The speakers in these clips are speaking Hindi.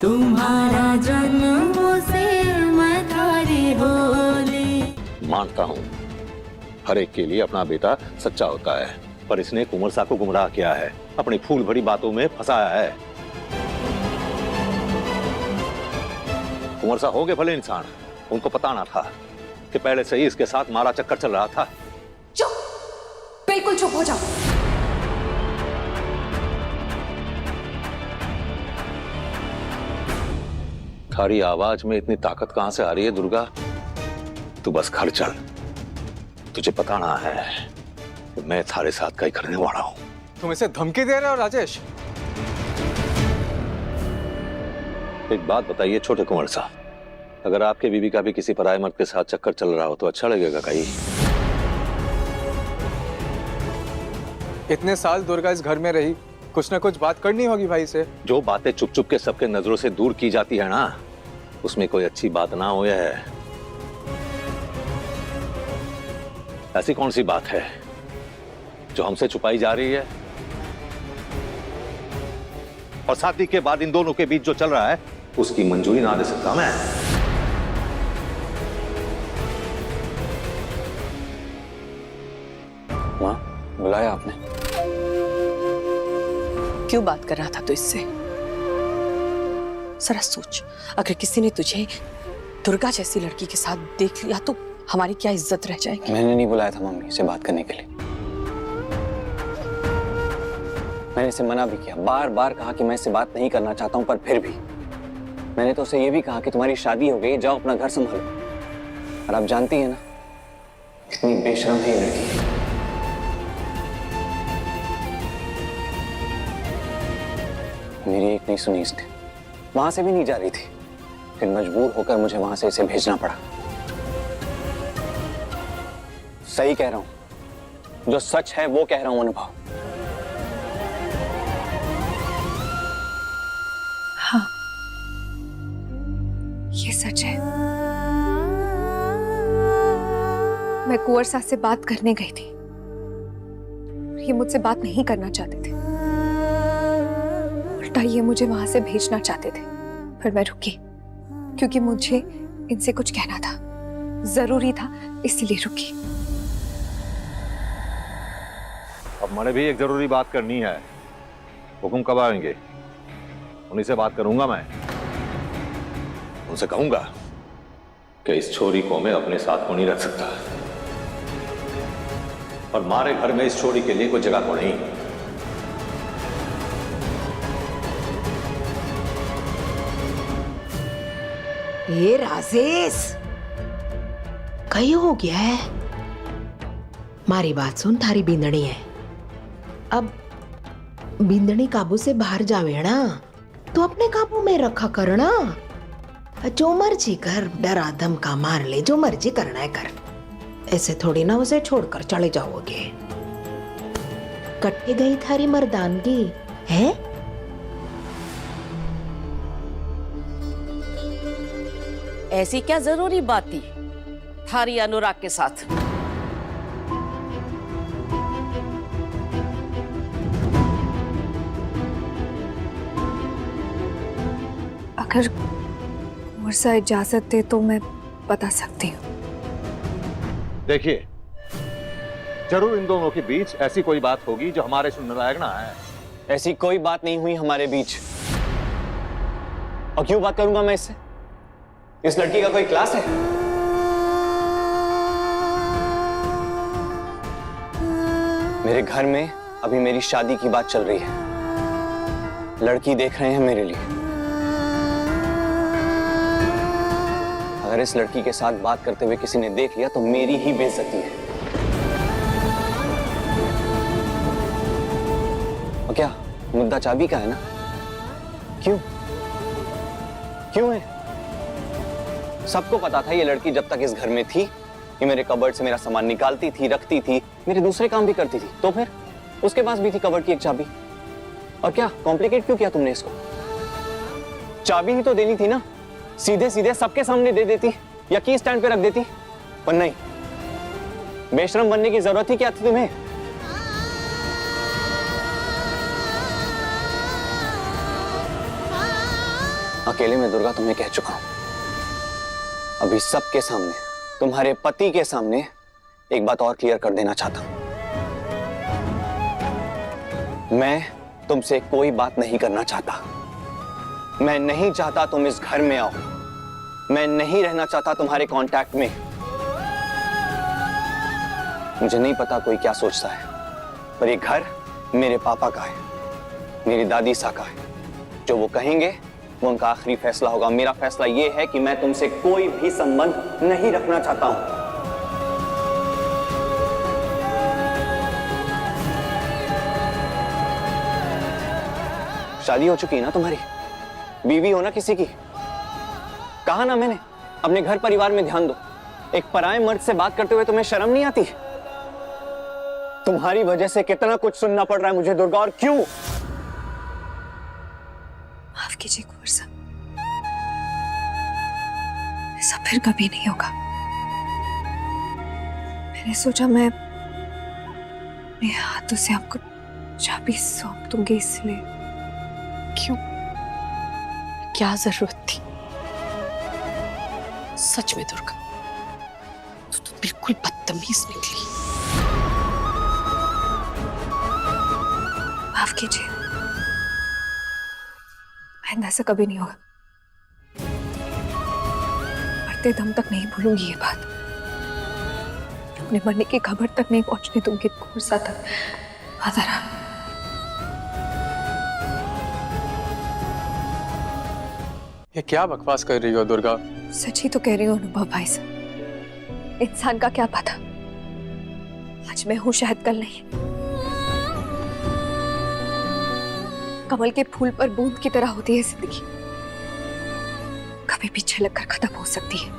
तुम्हारा जन्मों से मैं थारी होली। मानता हूँ हर एक के लिए अपना बेटा सच्चा होता है, पर इसने कुंवर सा को गुमराह किया है, अपनी फूल भरी बातों में फंसाया है। कुंवर सा हो गए भले इंसान, उनको पता ना था कि पहले से ही इसके साथ मारा चक्कर चल रहा था। चुप, बिल्कुल चुप हो जाओ। थारी आवाज में इतनी ताकत कहां से आ रही है दुर्गा? तू बस घर चल, तुझे बताना है कि मैं थारे साथ क्या करने वाला हूं। तुम इसे धमकी दे रहे हो राजेश? एक बात बताइए छोटे कुंवर सा, अगर आपके बीवी का भी किसी पराये मर्द के साथ चक्कर चल रहा हो तो अच्छा लगेगा कहीं? इतने साल दुर्गा इस घर में रही, कुछ ना कुछ बात करनी होगी भाई से। जो बातें चुप चुप के सबके नजरों से दूर की जाती है ना, उसमें कोई अच्छी बात ना हो। है ऐसी कौन सी बात है जो हमसे छुपाई जा रही है? और शादी के बाद इन दोनों के बीच जो चल रहा है उसकी मंजूरी ना दे सकता मैं। मां, बुलाया आपने? क्यों बात कर रहा था तू इससे? जरा सोच, अगर किसी ने तुझे दुर्गा जैसी लड़की के साथ देख लिया तो हमारी क्या इज्जत रह जाएगी। मैंने नहीं बुलाया था मम्मी से बात करने के लिए। मैंने इसे मना भी किया, बार बार कहा कि मैं इससे बात नहीं करना चाहता हूं, पर फिर भी मैंने तो उसे ये भी कहा कि तुम्हारी शादी हो गई, जाओ अपना घर संभालो। और आप जानती है ना कितनी बेशर्म है ये लड़की। मेरी एक नहीं सुनी इसने, वहां से भी नहीं जा रही थी, फिर मजबूर होकर मुझे वहां से इसे भेजना पड़ा। सही कह रहा हूं, जो सच है वो कह रहा हूं अनुभव। हाँ, ये सच है। मैं कुंवर साहब से बात करने गई थी, ये मुझसे बात नहीं करना चाहते थे, उल्टा ये मुझे वहां से भेजना चाहते थे, पर मैं रुकी क्योंकि मुझे इनसे कुछ कहना था, जरूरी था, इसलिए रुकी। अब मैंने भी एक जरूरी बात करनी है। हुकुम कब आएंगे? उन्हीं से बात करूंगा मैं। उनसे कहूंगा कि इस छोरी को मैं अपने साथ को नहीं रख सकता, और मारे घर में इस छोरी के लिए कोई जगह को नहीं। ये राजेश कहीं हो गया है? मारी बात सुन, थारी बींदनी है, अब बींदनी काबू से बाहर जावे ना तो अपने काबू में रखा करना। जो मर्जी कर, डरा धमका मार ले, जो मर्जी करना है कर, ऐसे थोड़ी ना उसे छोड़कर चले जाओगे। कट्टी गई थारी मर्दानगी है। ऐसी क्या जरूरी बात थी थारी अनुराग के साथ? अगर कुंवर साहब इजाजत दे तो मैं बता सकती हूँ। देखिए, जरूर इन दोनों के बीच ऐसी कोई बात होगी जो हमारे सुनने लायक ना है। ऐसी कोई बात नहीं हुई हमारे बीच। और क्यों बात करूंगा मैं इससे? इस लड़की का कोई क्लास है? मेरे घर में अभी मेरी शादी की बात चल रही है, लड़की देख रहे हैं मेरे लिए। अगर इस लड़की के साथ बात करते हुए किसी ने देख लिया तो मेरी ही बेइज्जती है। और क्या मुद्दा चाबी का है ना? क्यों क्यों है? सबको पता था ये लड़की जब तक इस घर में थी, ये मेरे कबर्ड से मेरा सामान निकालती थी, रखती थी, मेरे दूसरे काम भी करती थी। तो फिर उसके पास भी थी कबर्ड की एक चाबी। और क्या कॉम्प्लिकेट क्यों किया तुमने इसको? चाबी ही तो देनी थी ना, सीधे सीधे सबके सामने दे देती या की स्टैंड पे रख देती। पर नहीं, बेशरम बनने की जरूरत ही क्या थी तुम्हें? अकेले में दुर्गा तुम्हें कह चुका हूं। अभी सबके सामने, तुम्हारे पति के सामने एक बात और क्लियर कर देना चाहता हूं। मैं तुमसे कोई बात नहीं करना चाहता। मैं नहीं चाहता तुम इस घर में आओ। मैं नहीं रहना चाहता तुम्हारे कांटेक्ट में। मुझे नहीं पता कोई क्या सोचता है, पर ये घर मेरे पापा का है, मेरी दादी सा का है। जो वो कहेंगे वो उनका आखिरी फैसला होगा। मेरा फैसला ये है कि मैं तुमसे कोई भी संबंध नहीं रखना चाहता हूं। शादी हो चुकी है ना तुम्हारी, बीवी हो ना किसी की। कहा ना मैंने, अपने घर परिवार में ध्यान दो। एक पराये मर्द से बात करते हुए तुम्हें शर्म नहीं आती? तुम्हारी वजह से कितना कुछ सुनना पड़ रहा है मुझे दुर्गा, और क्यों? माफ कीजिए कुंवर साहब, ऐसा फिर कभी नहीं होगा। मैंने सोचा मैं अपने हाथों से आपको चाबी सौंप दूंगी, इसलिए। क्यों? क्या जरूरत थी? सच में दुर्गा, तू तो बिल्कुल बदतमीज निकली। माफ कीजिए, आइंदा ऐसा कभी नहीं होगा। मरते दम तक नहीं भूलूंगी ये बात। अपने मरने की खबर तक नहीं पहुंचने दूंगी कुंवर साहब तक। आदरा, ये क्या बकवास कर रही हो दुर्गा? सच ही तो कह रही हूँ अनुभव भाई साहब। इंसान का क्या पता, आज मैं हूं शायद कल नहीं। कमल के फूल पर बूंद की तरह होती है जिंदगी, कभी भी छलक कर खत्म हो सकती है।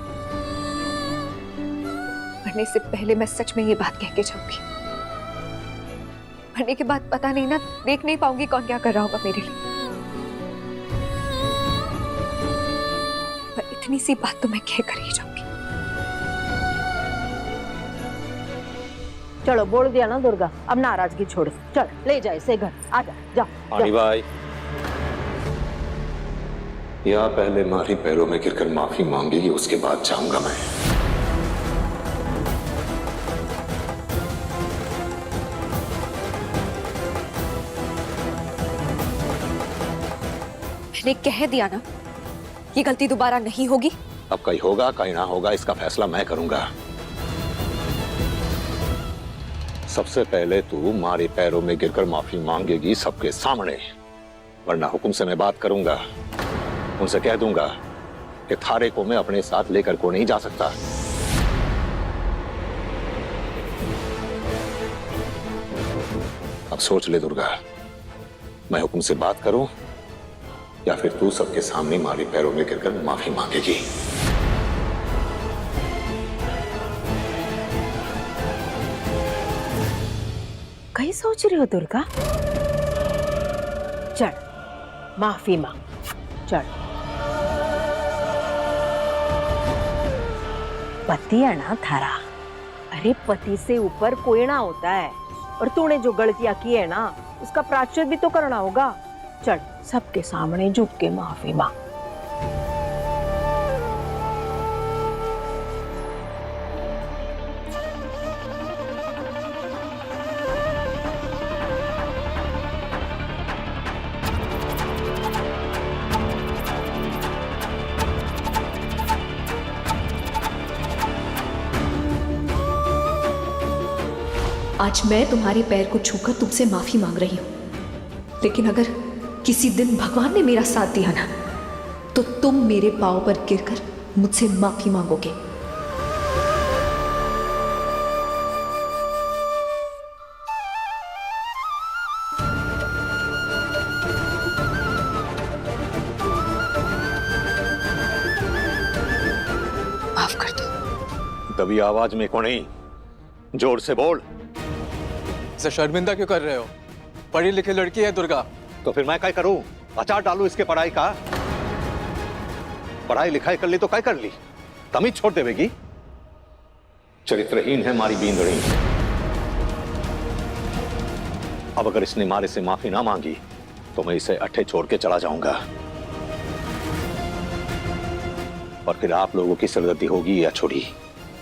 मरने से पहले मैं सच में ये बात कह के जाऊंगी। मरने के बाद पता नहीं ना, देख नहीं पाऊंगी कौन क्या कर रहा होगा मेरे लिए। पर इतनी सी बात तो मैं कह कर ही जाऊंगी। चलो बोल दिया ना दुर्गा, अब नाराजगी छोड़। चल ले जाए इसे घर, आजा जा। पानी भाई, या पहले मारी पैरों में गिरकर माफी मांगेगी, उसके बाद जाऊंगा मैं। मैंने कह दिया ना, ये गलती दोबारा नहीं होगी। अब कहीं होगा कहीं ना होगा, इसका फैसला मैं करूंगा। सबसे पहले तू मारे पैरों में गिरकर माफी मांगेगी सबके सामने, वरना हुक्म से मैं बात करूंगा। उनसे कह दूंगा कि थारे को मैं अपने साथ लेकर को नहीं जा सकता। अब सोच ले दुर्गा, मैं हुक्म से बात करूं या फिर तू सबके सामने मारे पैरों में गिरकर माफी मांगेगी? कहीं सोच रही हो दुर्गा? चल माफी मांग, चल। पति है ना थारा, अरे पति से ऊपर कोई ना होता है। और तूने जो गलतियां की है ना, उसका प्रायश्चित भी तो करना होगा। चल सबके सामने झुक के माफी मांग। आज मैं तुम्हारे पैर को छूकर तुमसे माफी मांग रही हूं, लेकिन अगर किसी दिन भगवान ने मेरा साथ दिया ना, तो तुम मेरे पांव पर गिरकर मुझसे माफी मांगोगे। माफ कर दो। दबी आवाज में को नहीं, जोर से बोल। इसे शर्मिंदा क्यों कर रहे हो? पढ़ी लिखी लड़की है दुर्गा। तो फिर मैं क्या करूं? अचार डालू इसके पढ़ाई का? पढ़ाई लिखाई कर ली तो क्या कर ली? तमीज छोड़ देवेगी? चरित्रहीन है मारी बींदड़ी। अब अगर इसने मारे से माफी ना मांगी तो मैं इसे अट्ठे छोड़ के चला जाऊंगा। और फिर आप लोगों की सरदर्दी होगी या छोड़ी,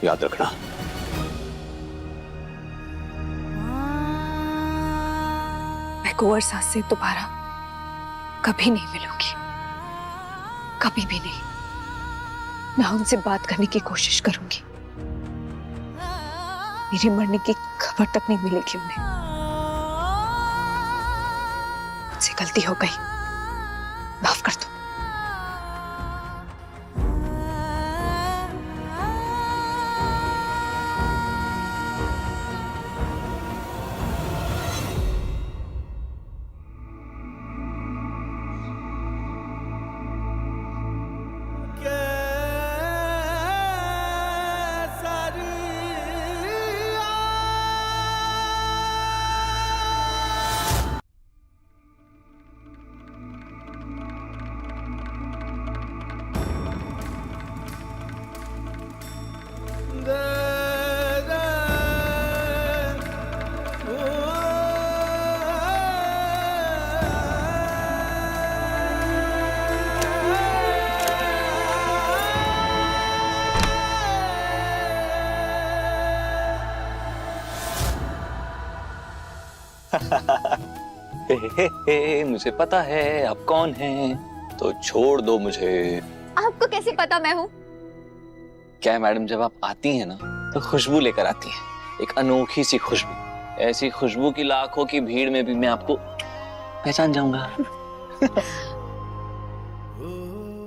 याद रखना। मैं कुंवर सास से दोबारा कभी नहीं मिलूंगी, कभी भी नहीं। मैं उनसे बात करने की कोशिश करूंगी। मेरे मरने की खबर तक नहीं मिलेगी उन्हें। मुझसे गलती हो गई, माफ कर दो। मुझे पता है आप कौन हैं, तो छोड़ दो मुझे। आपको कैसे पता मैं हूँ? क्या है मैडम, जब आप आती हैं ना तो खुशबू लेकर आती हैं, एक अनोखी सी खुशबू। ऐसी खुशबू की लाखों की भीड़ में भी मैं आपको पहचान जाऊंगा।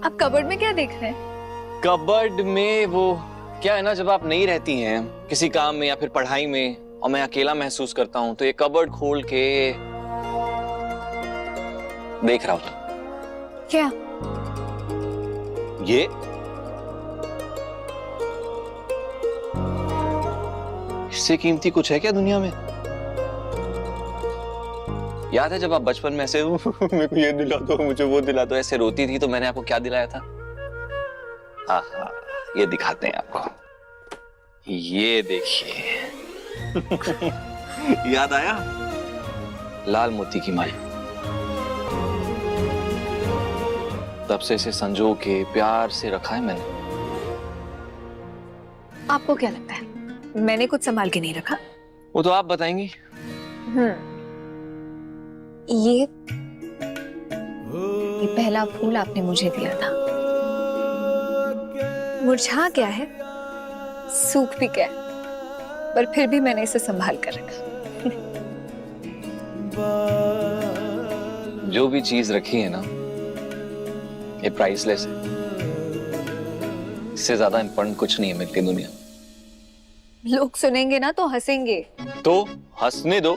आप कबर्ड में क्या देख रहे हैं? कबर्ड में वो क्या है ना, जब आप नहीं रहती हैं किसी काम में या फिर पढ़ाई में और मैं अकेला महसूस करता हूं, तो ये कबर्ड खोल के देख रहा होता। क्या? ये इससे कीमती कुछ है क्या दुनिया में? याद है जब आप बचपन में ऐसे मेरे को ये दिला दो, मुझे वो दिला दो, ऐसे रोती थी, तो मैंने आपको क्या दिलाया था? हाँ, ये दिखाते हैं आपको। ये देखिए। याद आया? लाल मोती की माला। तब से इसे संजो के प्यार से रखा है मैंने। आपको क्या लगता है मैंने कुछ संभाल के नहीं रखा? वो तो आप बताएंगी। ये पहला फूल आपने मुझे दिया था, मुरझा गया है, सूख भी गया, पर फिर भी मैंने इसे संभाल कर रखा। जो भी चीज रखी है ना, ये प्राइसलेस है। इससे ज्यादा इंपॉर्टेंट कुछ नहीं है मिलती दुनिया। लोग सुनेंगे ना तो हंसेंगे। तो हंसने दो,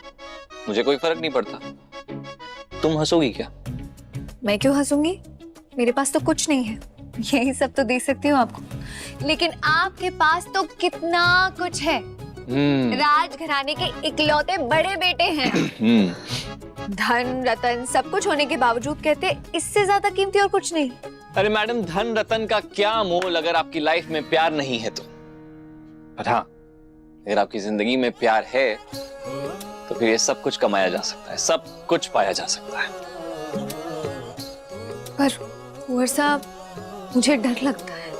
मुझे कोई फर्क नहीं पड़ता। तुम हंसोगी क्या? मैं क्यों हंसूंगी? मेरे पास तो कुछ नहीं है, यही सब तो दे सकती हूँ आपको, लेकिन आपके पास तो कितना कुछ है। राजघराने के इकलौते बड़े बेटे हैं। धन रतन सब कुछ होने के बावजूद कहते इससे ज्यादा कीमती और कुछ नहीं। अरे मैडम, धन रतन का क्या मोल अगर आपकी लाइफ में प्यार नहीं है तो। पर हाँ, अगर आपकी जिंदगी में प्यार है तो फिर ये सब कुछ कमाया जा सकता है, सब कुछ पाया जा सकता है। पर कुंवर साहब, मुझे डर लगता है।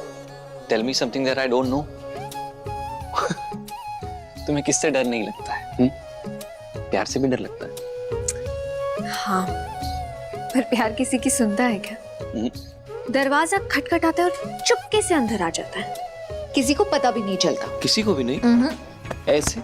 Tell me something that I don't know. तुम्हें किससे डर नहीं लगता है? प्यार से भी डर लगता है। हाँ, पर प्यार किसी की सुनता है क्या? दरवाजा खटखटाता है और चुपके से अंदर आ जाता है, किसी को पता भी नहीं चलता। किसी को भी नहीं? ऐसे